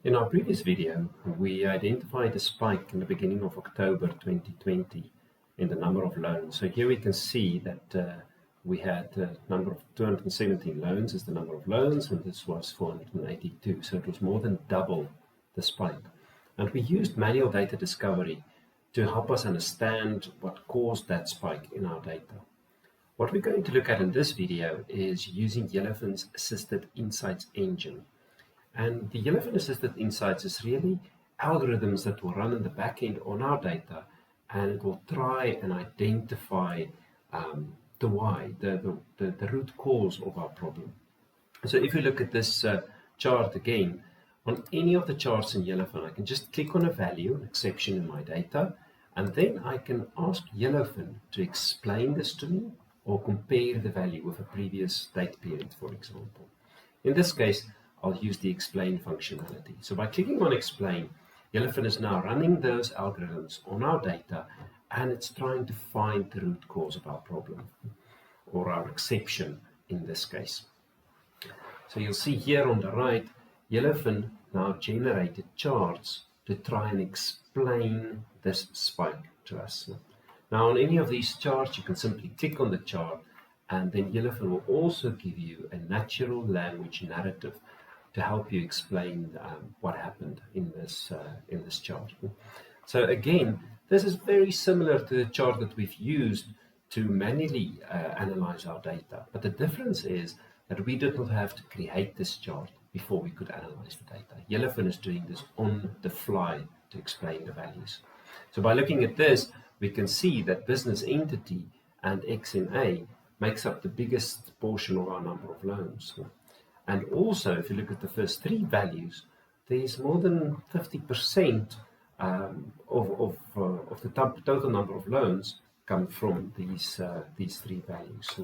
In our previous video, we identified a spike in the beginning of October 2020 in the number of loans. So here we can see that we had a number of 217 loans as the number of loans, and this was 482. So it was more than double the spike. And we used manual data discovery to help us understand what caused that spike in our data. What we're going to look at in this video is using Yellowfin's Assisted Insights engine. And the Yellowfin Assisted Insights is really algorithms that will run in the back end on our data, and it will try and identify the why, the root cause of our problem. So if you look at this chart again, on any of the charts in Yellowfin, I can just click on a value, an exception in my data, and then I can ask Yellowfin to explain this to me or compare the value with a previous date period, for example. In this case, I'll use the explain functionality. So by clicking on explain, Yellowfin is now running those algorithms on our data, and it's trying to find the root cause of our problem, or our exception in this case. So you'll see here on the right, Yellowfin now generated charts to try and explain this spike to us. Now on any of these charts, you can simply click on the chart, and then Yellowfin will also give you a natural language narrative to help you explain what happened in this chart. So again, this is very similar to the chart that we've used to manually analyze our data. But the difference is that we did not have to create this chart before we could analyze the data. Yellowfin is doing this on the fly to explain the values. So by looking at this, we can see that business entity and XMA makes up the biggest portion of our number of loans. And also, if you look at the first three values, there's more than 50% of the total number of loans come from these three values.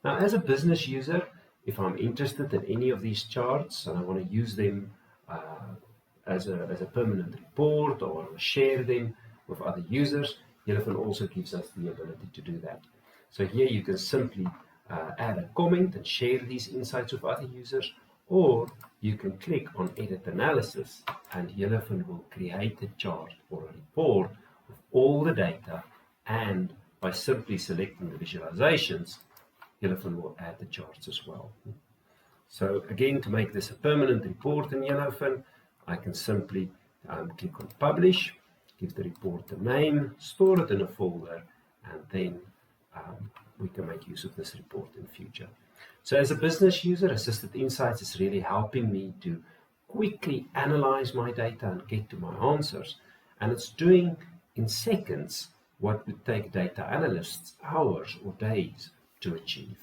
Now, as a business user, if I'm interested in any of these charts and I want to use them as a permanent report or share them with other users, Yellowfin also gives us the ability to do that. So here you can simply add a comment and share these insights with other users, or you can click on Edit Analysis and Yellowfin will create a chart or a report with all the data, and by simply selecting the visualizations, Yellowfin will add the charts as well. So again, to make this a permanent report in Yellowfin, I can simply click on Publish, give the report a name, store it in a folder, and then we can make use of this report in future. So as a business user, Assisted Insights is really helping me to quickly analyze my data and get to my answers. And it's doing in seconds what would take data analysts hours or days to achieve.